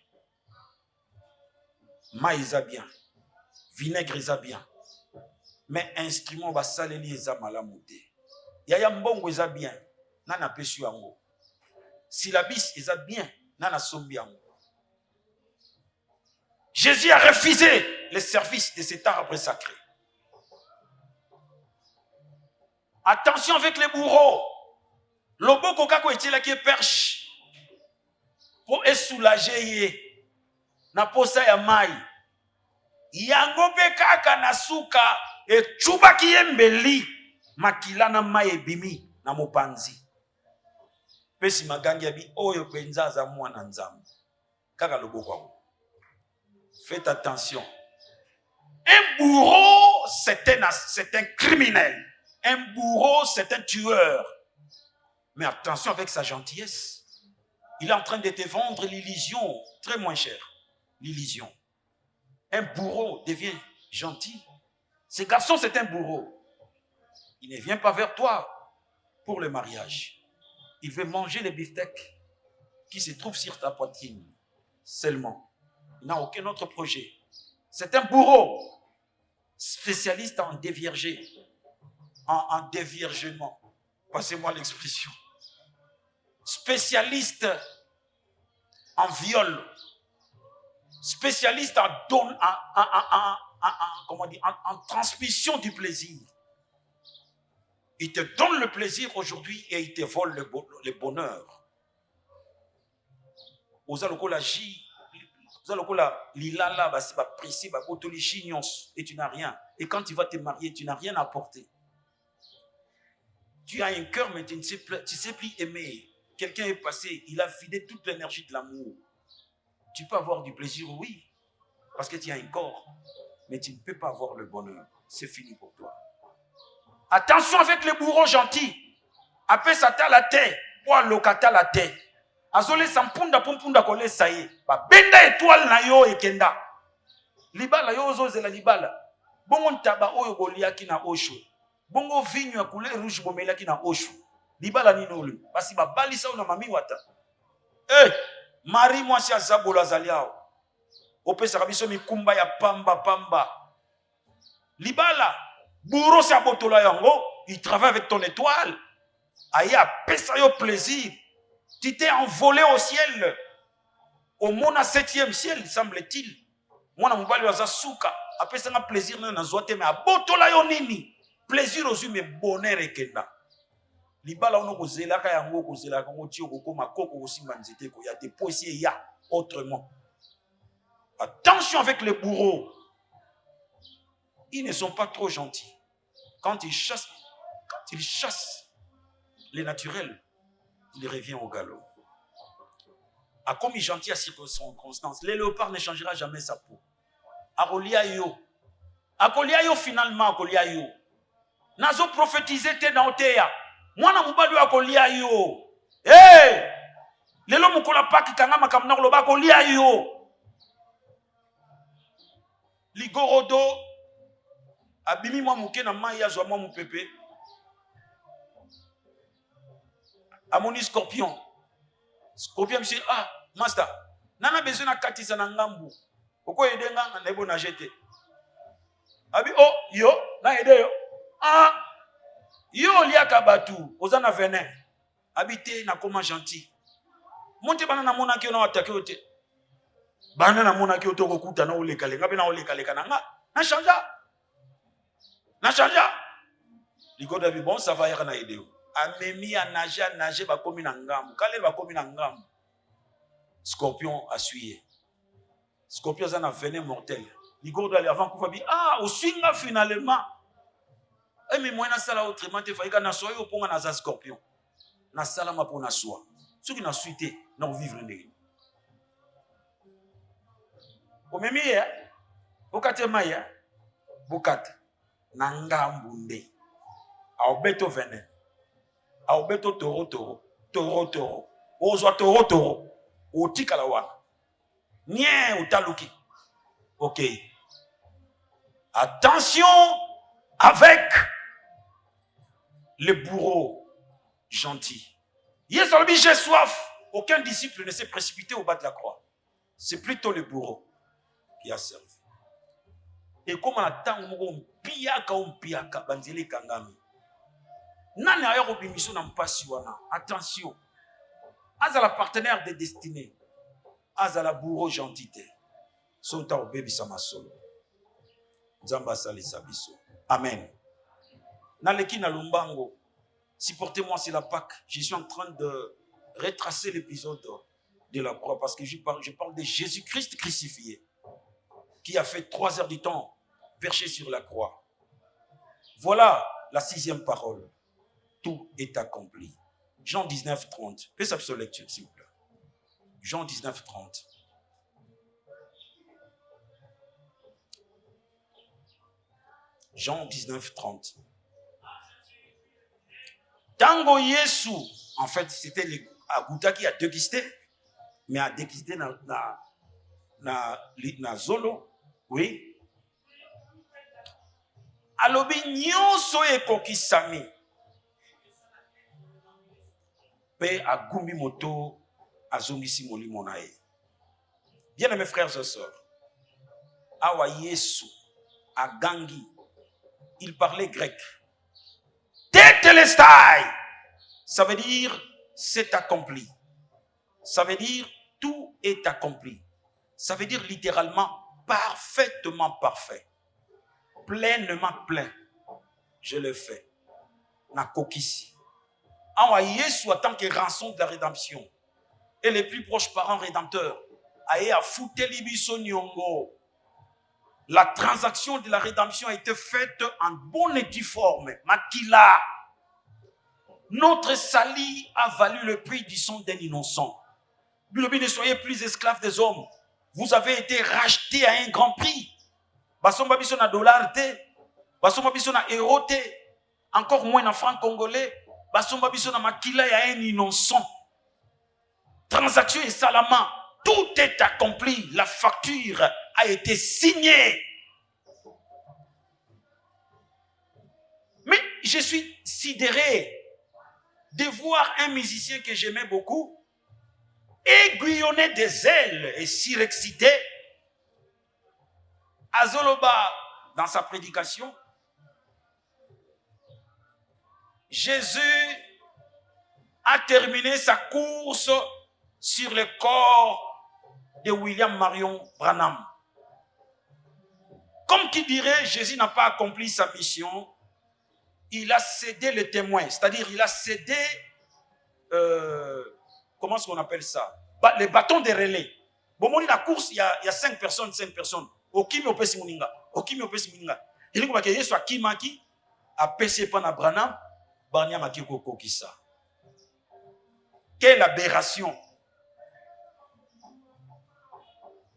Maïs a bien, vinaigre a bien, mais instrument va saleli eza malamouté. Yaya mbongo eza bien, nana pesu yango. Syllabis eza bien, nana sombi yango. Jésus a refusé les services de cet arbre sacré. Attention avec les bourreaux. Loboko kako etila qui perche pour soulager na posa ya mai. Yango pe kaka na suka e chuba kiyembeli makila na mai ebimi na mopanzi. Pesi magangi ya bi oyo penza za mwana nzambe. Kaka loboko. Faites attention. Un bourreau, c'est un criminel. Un bourreau, c'est un tueur. Mais attention avec sa gentillesse. Il est en train de te vendre l'illusion très moins cher. L'illusion. Un bourreau devient gentil. Ce garçon, c'est un bourreau. Il ne vient pas vers toi pour le mariage. Il veut manger les beefsteaks qui se trouvent sur ta poitrine seulement. Il n'a aucun autre projet. C'est un bourreau, spécialiste en déviergé, en déviergement. Passez-moi l'expression. Spécialiste en viol, spécialiste en transmission du plaisir. Il te donne le plaisir aujourd'hui et il te vole le bonheur. Aux alcoolagies, et tu n'as rien. Et quand tu vas te marier, tu n'as rien à apporter. Tu as un cœur, mais tu ne sais plus aimer. Quelqu'un est passé, il a vidé toute l'énergie de l'amour. Tu peux avoir du plaisir, oui, parce que tu as un corps, mais tu ne peux pas avoir le bonheur. C'est fini pour toi. Attention avec les bourreaux gentils. Après ça, t'as la tête, pour locata la tête. Azole sampunda pompunda kole saye. Ba benda étoile na yo ekenda. Libala yo ozozela libala. Bongo ntaba oyo goliaki na osho. Bongo vinyo ya couleur rouge bomelaki na osho. Libala nini olu. Basi ba balisa na mami wata. Marie mwasi azabolo azaliao. Opesa kabiso mikumba ya pamba. Libala bourreau sa botola yango, il travaille avec ton étoile. Aya pesa yo plaisir. Tu t'es envolé au ciel. Au monde à 7e ciel, semble-t-il. Moi, je suis allé à Souka. Après, c'est un plaisir. Mais à Botola Yonini. Plaisir aux yeux, mais bonheur et kenda. Libala ono kozela ka yango kozela ka ngoti okoma koko osimba nzete ko ya te poissier ya autrement. Attention avec les bourreaux. Ils ne sont pas trop gentils. Quand ils chassent les naturels, il revient au galop. A comme il est gentil à circonstances, le léopard ne changera jamais sa peau. Akolia yo finalement akolia yo. Nazo prophétiser te na oteya. Mwana mubali akolia yo. Lelo mukola paki kanga makamna loba akolia yo. Ligorodo abimi mwa muke na mai ya zwa mwa mupepe. Amoni scorpion. Scorpion monsieur, master, nana besoin na katisa na ngambu. Oko edenga na ebo na jete. Abi yo na ede yo. Yo liaka batu, oza na venin. habité na koma gentil. Monte bana na mona ki na attaquer ote. Bana na mona ki oto kokuta na ole kale ngabe na ole kale kananga. Na chanja. Likoda bi bon ça va yaka na ideo. Amemi a nager ba komi na ngambu. Kale ba komi na ngambu. Scorpion a suié. Scorpion a un venin mortel. Likoda ali avant kufa bi au swinga finalement. Mais moi na sala autrement te faika na soyo ponga na za scorpion. Na sala ma pona soa. Ceux qui na suité na vivre ndenge. Omemi ya okate maya bukata na ngambu nde. Aobeto venin. Aobeto toro. Ozwa toro. Otika la wana. Nye utaluki. OK. Attention avec le bourreau gentil. Yesolbi, j'ai soif. Aucun disciple ne s'est précipité au bas de la croix. C'est plutôt le bourreau qui a servi. Et comme on attend, on piaka, banzele kangami. Nani ayo bimiso na mpasi wana. Attention. Azala partenaire de destinée. Azala bourreau gentité. Sota au bébé sama solo. Zamba salisa biso. Amen. Naleki na lumbango. Supportez-moi, c'est la Pâque. Je suis en train de retracer l'épisode de la croix parce que je parle de Jésus-Christ crucifié qui a fait 3 heures du temps perché sur la croix. Voilà la 6e parole. Tout est accompli. Jean 19, 30. Faites sa lecture, s'il vous plaît. Jean 19, 30. Jean 19, 30. Tango Yesu, en fait, c'était le Agouta qui a dégusté, mais a dégusté na zolo, oui. Alobi nyonso ekokisami. Pe agumbi moto azongisi molimo na ye. Bien mes frères et sœurs, awa Yesu agangi, il parlait grec. Tetelestai, ça veut dire c'est accompli. Ça veut dire tout est accompli. Ça veut dire littéralement parfaitement parfait. Pleinement plein. Je le fais. Na kokisi. Awa Yesu en tant que rançon de la rédemption et les plus proches parents rédempteurs aye a fouté libiso nyongo. La transaction de la rédemption a été faite en bonne et due forme. Makila. Notre salut a valu le prix du sang d'un innocent. Bilobi, ne soyez plus esclaves des hommes. Vous avez été rachetés à un grand prix. Basomba biso na dollar te. Basomba biso na euro te. Encore moins na franc congolais. Basomba biso na makila ya un innocent. Transaction et salama. Tout est accompli. La facture a été signée. Mais je suis sidéré de voir un musicien que j'aimais beaucoup aiguillonner des ailes et surexcité. Azoloba, dans sa prédication, Jésus a terminé sa course sur le corps de William Marion Branham. Comme qui dirait, Jésus n'a pas accompli sa mission, il a cédé le témoin, c'est-à-dire il a cédé, comment est-ce qu'on appelle ça? Les bâtons de relais. Bon, dans la course, il y a 5 personnes. Okimi opesi muninga. Il dit que Yesu akimaki a pêché par Branham, Barnia maki kokokisa. Quelle aberration!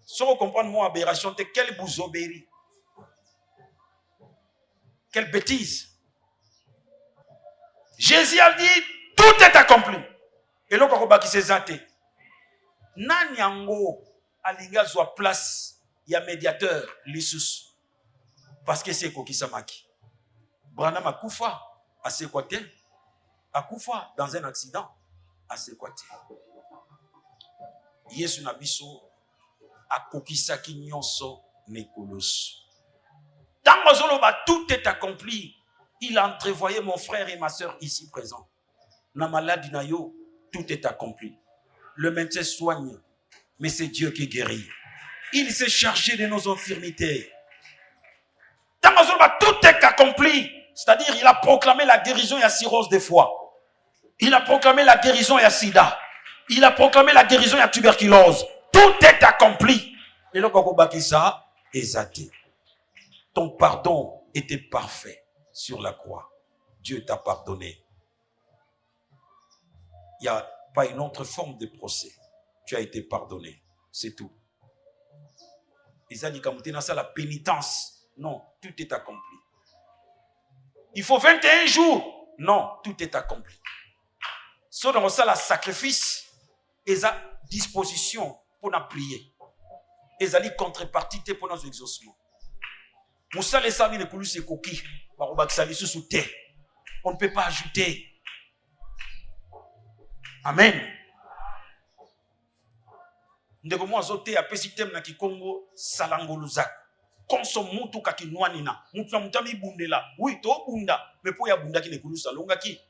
Si vous comprenez mon aberration, c'est quelle bouzobérie. Quelle bêtise. Jésus a dit, tout est accompli. Et là, quand on s'est zaté, Nanyango alinga soit place, il y a médiateur, l'Issus. Parce que c'est Kokisamaki. Branham a koufa, à ses côtés, a koufa dans un accident, à ses côtés. Yesu Nabiso a Kokisaki nyonso nekolos. Dans tout est accompli. Il a entrevoyé mon frère et ma soeur ici présents. Na maladie na yo, tout est accompli. Le médecin soigne, mais c'est Dieu qui guérit. Il s'est chargé de nos infirmités. Tout est accompli. C'est-à-dire, il a proclamé la guérison et la cirrhose des foies. Il a proclamé la guérison et la sida. Il a proclamé la guérison et la tuberculose. Tout est accompli. Et là, quand on ça, exaté. Ton pardon était parfait sur la croix. Dieu t'a pardonné. Il n'y a pas une autre forme de procès. Tu as été pardonné. C'est tout. Ils ont dit que ça la pénitence. Non, tout est accompli. Il faut 21 jours. Non, tout est accompli. Soit dans ça, le sacrifice, ils ont disposition pour nous prier. Ils ont contrepartie pour nos exaucements. Moussa les samis ne coulent ses coquilles. On ne peut pas ajouter. Amen. Ndeko mo azote ya pesi tem na Kikongo salangoluzak. Konso mutu kakinwanina. Mutu na mutami bundela. Oui, to bunda. Mais po ya bunda ki ne kulu salonga ki.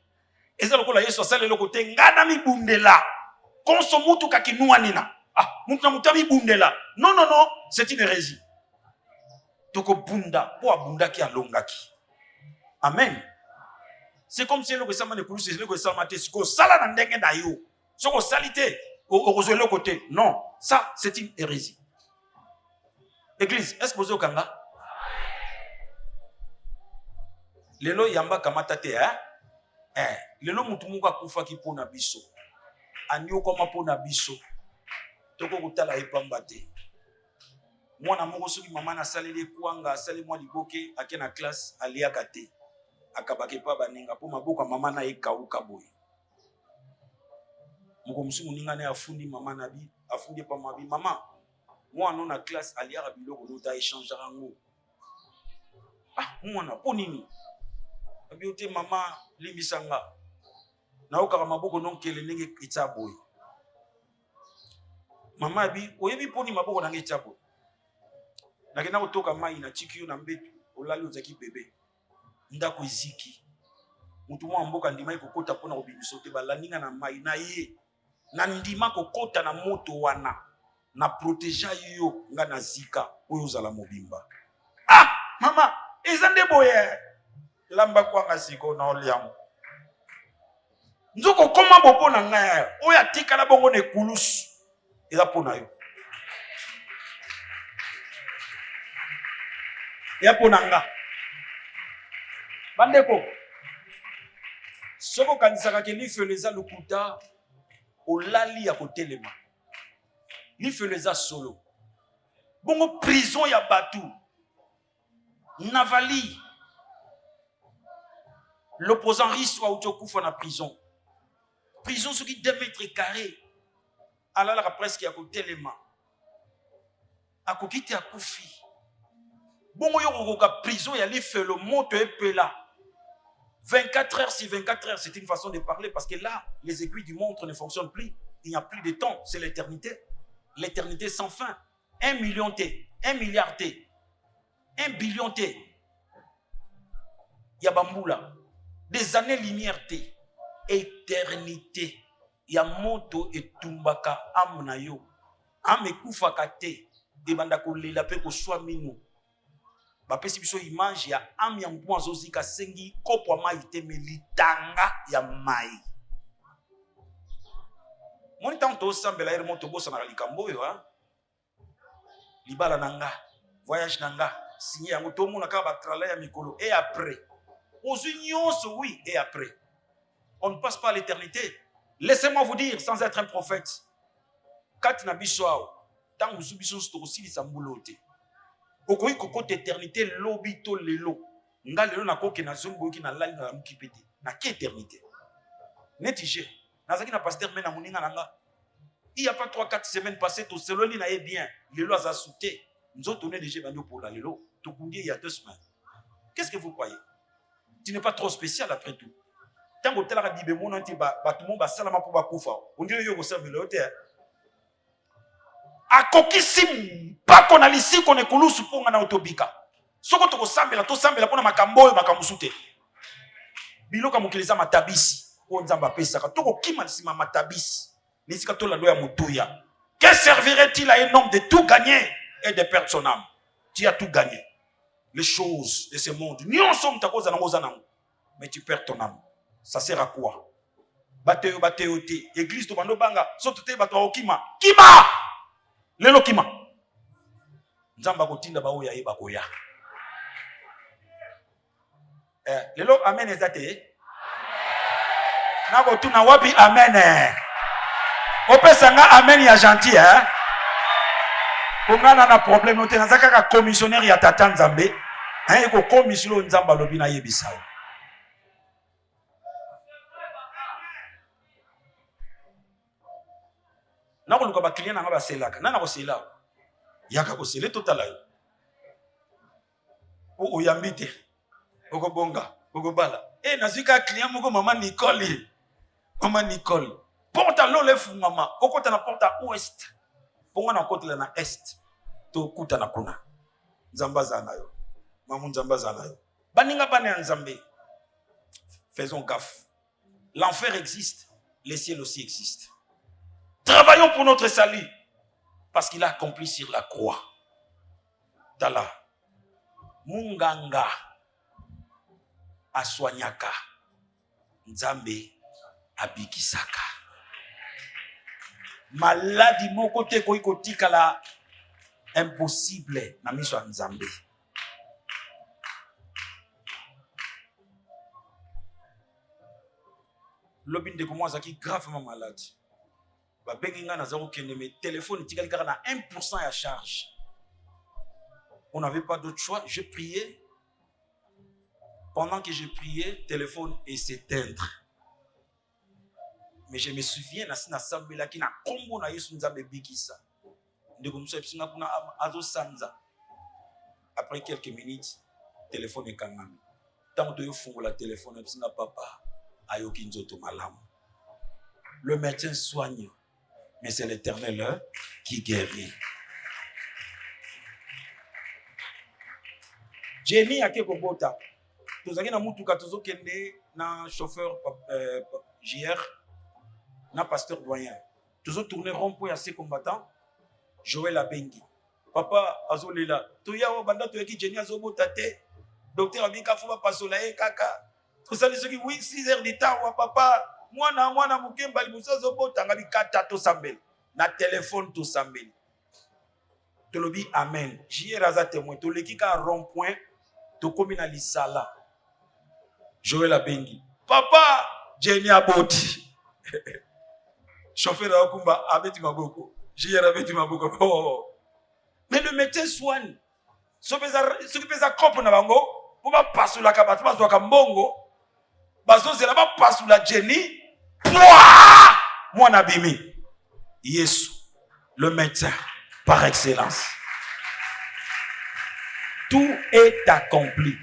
Eza lokola Yesu asale lokote ngana mi bundela. Konso mutu kakinwanina. Ah, mutu na mutami bundela. Non, non, non, c'est une hérésie. Toko bunda, po abunda ki alonga ki. Amen. C'est comme si le sama ne kulu se le sama te siko sala na ndenge na yo. Soko salite au côté. Non, ça c'est une hérésie. Église, est-ce que vous avez kanga? Lelo yamba kamata te lelo mutu muka kufa ki pona biso. Anyo koma pona biso. Toko kutala epamba te. Mwana moko soki mama na salele kuanga sale mwa liboke akena classe aliaka te. Akabake pa baninga po maboka mama na ekauka boye. Moko musu muninga ne afundi mama na bi afundi pa mabi mama. Moi non na classe aliaka biloko lota échanger ngo. Ah mwana po nini? Abiote mama limbisanga. Na okaka maboko non kele ndenge kitsa boye. Mama bi oyebi poni maboko nange tsapo. Nakena kotoka mai na chikiyo na mbetu olali ozaki bébé. Ndako iziki. Mutu mwa mboka ndima ikokota pona obibiso te balaninga na mai na ye. Na ndima kokota na moto wana. Na protéger yo nga na zika oyo zala mobimba. Ah mama, ezande boye. Lamba kwanga siko na oliam. Nzoko koma bopo na ngaya. Oya tika na bongo ne kulus. Eza pona yo. Ya pona nga. Bandeko. Soko kanisaka ke lifeleza lukuta olali ya kotelema. Lifeleza solo. Bongo prison ya batu. Navali. L'opposant risque ou tchokufa na prison. Prison ce qui 2 mètres carrés. Alala presque ya kotelema. Akokite akufi. Bongo yo ka prison ya lifelo moto epela. 24 heures sur 24 heures, c'est une façon de parler parce que là, les aiguilles du montre ne fonctionnent plus. Il n'y a plus de temps, c'est l'éternité. L'éternité sans fin. 1 million T, 1 milliard T, 1 billion T. Yabamboula. Des années-lumière T. Éternité. Yamoto et Tumbaka amnayo. Ame kufaka T. Debandako lela pe ko swa minu. Bapesi biso image ya ami ya mpo azozika sengi kopo mai te melitanga ya mai. Moni tanto sambela ere moto bosa na likambo yo ha. Libala nanga, voyage nanga, signé yango to mona ka ba trala ya mikolo et après. Aux unions oui et après. On ne passe pas à l'éternité. Laissez-moi vous dire sans être un prophète. Kat na biso awo, tangu zubiso sto silisa mbulote. Okoyi kokote éternité lobito lelo. Nga lelo na koke na zombo ki na lali na mukipete. Na ki éternité. Netije. Nazaki na pasteur mena muninga nanga. Il y a pas 3-4 semaines passées to seloni na ye bien. Lelo aza souté. Nous autres on est déjà venu pour la lelo. To kundi il y a 2 semaines. Qu'est-ce que vous croyez? Tu n'es pas trop spécial après tout. Tant que tela bibe mon anti ba tout monde ba salama pour ba kufa. On dirait yo ko serve le hôtel. Akokisim pas qu'on a ici qu'on est kulusu pour ngana otobika. Soko to sambela to sambela pona makambo yo makamusute. Biloka mukiliza matabisi. o nzamba pesaka toko kima sima matabisi nisika to la loi mutuya. Que servirait-il à un homme de tout gagner et de perdre son âme? Tu as tout gagné. Les choses de ce monde. Ni en somme ta cause mais tu perds ton âme. Ça sert à quoi? Bateo te. Église de bando banga. Soto te bato okima. Kima! Lelo kima. Nzamba kotinda ba oya yeba koya. Lelo amen ezate. Nako tuna wapi amen. Opesanga amen ya gentil hein. Kongana na problème noté nazaka ka commissionnaire ya tata Nzambe. Hein ko commission Nzamba lobi na yebisa. Nako luka ba client na ba selaka. Nana ko sela. Yaka ko sele totala yo. O oyambite. Oko bonga, oko bala. Nazika client moko mama Nicole. Mama Nicole. Porta lole fu mama. Okota na porta ouest. Ponga na kotela na est. To kuta na kuna. Nzamba zana yo. Mamu nzamba zana yo. Baninga bane nzambe. Faisons gaffe. L'enfer existe. Le ciel aussi existe. Travaillons pour notre salut. Parce qu'il a accompli sur la croix. Tala. Munganga. Aswanyaka. Nzambe. Abikisaka. Maladie mon côté koikotika la impossible na miso ya Nzambe. Lobi ndeko mwa zaki gravement malade. Ba bengi nga na zaro kende me téléphone tikali kaka na 1% ya charge. On n'avait pas d'autre choix, je priais. Pendant que je priais, téléphone et s'éteindre. Mais je me souviens na sambela ki na kombo na Yesu Nzambe bikisa. Ndeko mso psinga kuna azo sanza. Après quelques minutes, téléphone est kangami. Tant que tu la téléphone psinga papa ayoki nzoto malamu. Le médecin soigne, mais c'est l'Éternel qui guérit. Jenny akeko bota. Tozaki na mutuka tozokende na chauffeur JR. Na pasteur doyen. Toujours tourner rond-point à ces combattants. Joël Abengi. Papa azolela. Toya o banda toyaki Jenny azobota te. Docteur Abika faut pas passer là kaka. Tout ça ceux qui oui 6 heures de temps wa papa. Mwana mukemba libuso azobota ngabi kata to sambel. Na téléphone to sambel. Tolobi amen. JR aza témoin to leki ka rond-point to komi na lisala. Joël Abengi. Papa Jenny aboti. Chauffeur Akumba abeti maboko. JR abeti maboko. Oh. Mais le médecin soigne. Ce qui pèse à cop na bango, pour pas passer la kabatu, pas soit mbongo. Bazo c'est là-bas passer la Jenny. Moi n'abimi. Yesu, le médecin par excellence. Tout est accompli.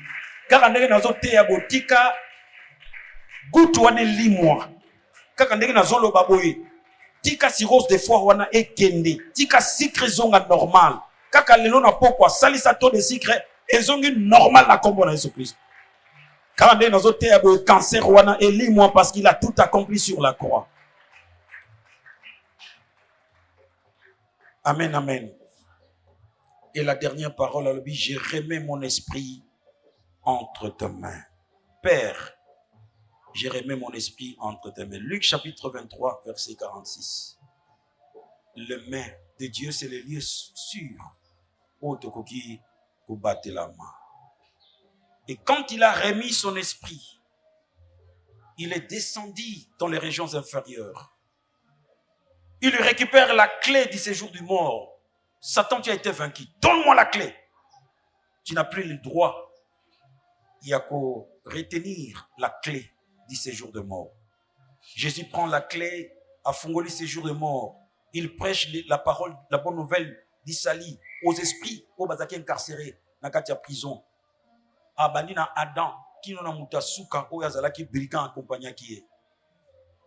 Car on est dans un thé à botika. Goutte wane limwa. Car on est dans un lobaboy. Tika cirrhose de foie wana ekende. Tika sucre zonga normal. Kaka lelo na pokwa salisa to de sucre ezongi normal na kombo na Jésus Christ. Car on est dans un thé à boy cancer wana elimwa parce qu'il a tout accompli sur la croix. Amen, amen. Et la dernière parole, elle dit, je remets mon esprit entre tes mains. Père, je remets mon esprit entre tes mains. Luc chapitre 23, verset 46. Le main de Dieu, c'est le lieu sûr où Tokoki vous battez la main. Et quand il a remis son esprit, il est descendu dans les régions inférieures. Il récupère la clé du séjour du mort. Satan, tu as été vaincu. Donne-moi la clé. Tu n'as plus le droit. Il y a qu'à retenir la clé du séjour de mort. Jésus prend la clé à Fongoli séjour de mort. Il prêche la parole, la bonne nouvelle d'Issali aux esprits, aux bazaki incarcérés, dans la prison. Abandina Adam, qui n'en a mouta souka, au yazala qui brigand accompagnant qui est.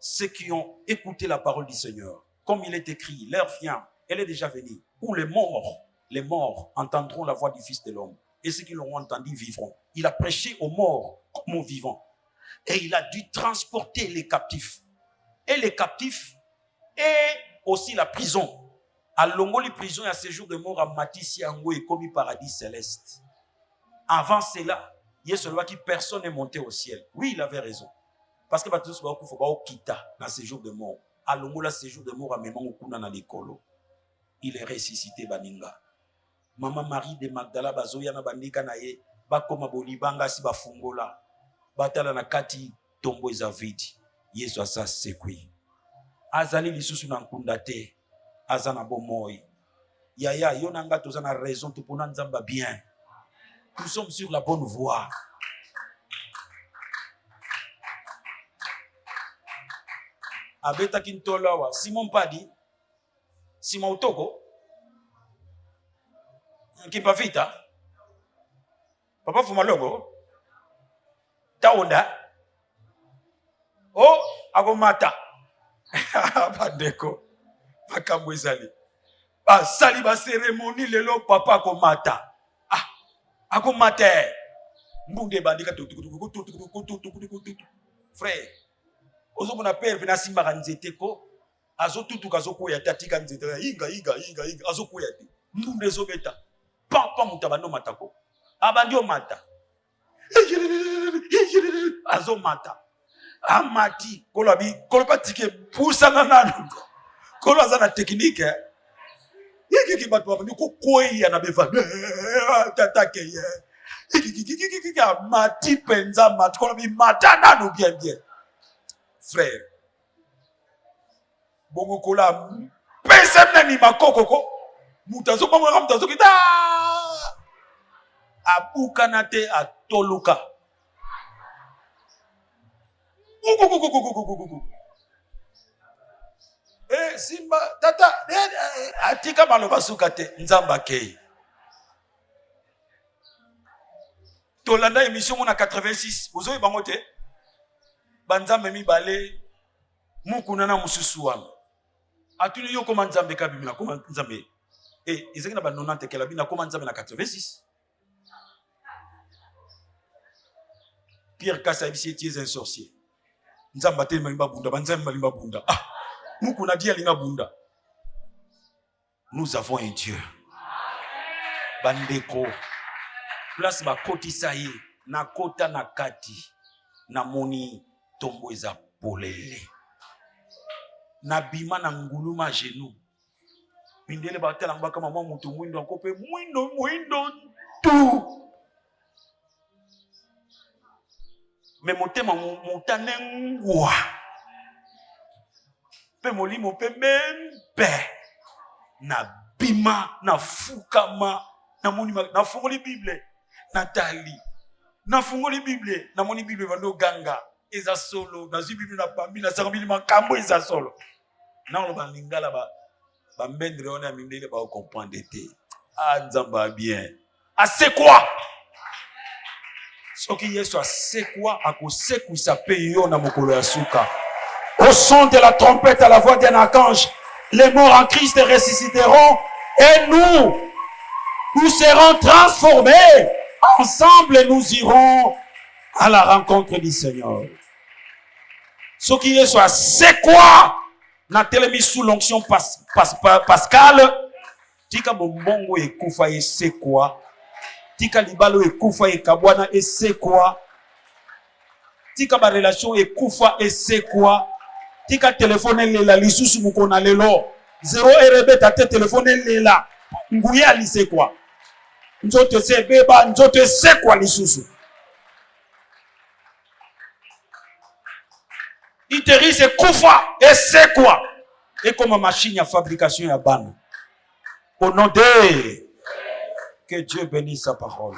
Ceux qui ont écouté la parole du Seigneur, comme il est écrit, l'heure vient, elle est déjà venue, où les morts entendront la voix du Fils de l'homme. Et ceux qui l'auront entendu vivront. Il a prêché aux morts comme aux vivants. Et il a dû transporter les captifs. Et les captifs, et aussi la prison. À Longoli prison, il y a séjour de mort à Matissi Ango et commis paradis céleste. Avant cela, il y a celui qui personne n'est monté au ciel. Oui, il avait raison. Parce que il faut pas quitter dans séjour de mort. À Longola séjour de mort à Méman Okuna na l'école. Il est ressuscité baninga. Maman Marie de Magdala bazoya na bandika na ye bakoma bolibanga si bafungola. Batala na kati tombo ezavidi. Yesu asa sekwi. Azali lisusu na nkunda te. Azana bomoy. Yaya yonanga tozana raison tout pour nzamba bien. Nous sommes sur la bonne voie. Abeta Kintolawa, Simon Padi, Simon Togo, Kimpavita, Papa Fumalogo, Taonda, Oh, Agomata, Padeko, Makamwezali, Sali ba cérémonie lelo papa Agomata. Agomata, Mbunde Bandika, frère. Ozo mona père vena simba kanzete ko azo tutu kazo ko ya tatika nzete inga azo ko ya ti mbunde zo beta papa mutabano matako abandi o mata azo mata amati kolo patike pusa na nanu kolo azana technique yiki batu babandi ko koya na beva tatake ye amati penza mati kolo bi mata nanu bien frère bongo kola pesa nani makoko mutazo bongo mutazo kita abuka nate atoluka simba tata atika maloba sukate nzamba kei tolanda émission mona 86 ozoyi bango te banzambe mibale mukuna na mususu wana atuni yo koma nzambe kabimi na koma nzambe ezaki na ba 90 kela bina koma nzambe na 86 Pierre Kassa ibisi eti un sorcier nzamba te malimba bunda banzambe malimba bunda mukuna dia linga bunda. Nous avons un Dieu bandeko place ba kotisa ye na kota na kati na moni tombo eza polele na bima na nguluma genou mindele batala mbaka mama mutu mwindo akope mwindo tu me motema mutane ngwa pe molimo pe mempe na bima na fukama na moni na fungoli bible Nathalie na fungoli bible na moni bible bando ganga eza solo na zibibi na pambi na sakambili makambo eza solo na lo baningala ba mbendre ona mindele ba comprendre te nzamba bien c'est quoi soki yesu c'est quoi akosekuisa pe yo na mokolo ya suka au son de la trompette à la voix d'un archange les morts en Christ ressusciteront et nous serons transformés ensemble nous irons à la rencontre du Seigneur. Ce qui est soit c'est quoi na telemi sous l'onction Pascal tika bombongo ekufa et c'est quoi tika libalo ekufa et kabwana et c'est quoi tika ba relation ekufa et c'est quoi tika téléphone lela lisusu mukona lelo 0 RB tate téléphone lela nguya li c'est quoi nzoto se beba nzoto c'est quoi lisusu Iteri c'est kufa et c'est quoi et comme machine à fabrication à ban au nom de que Dieu bénisse sa parole.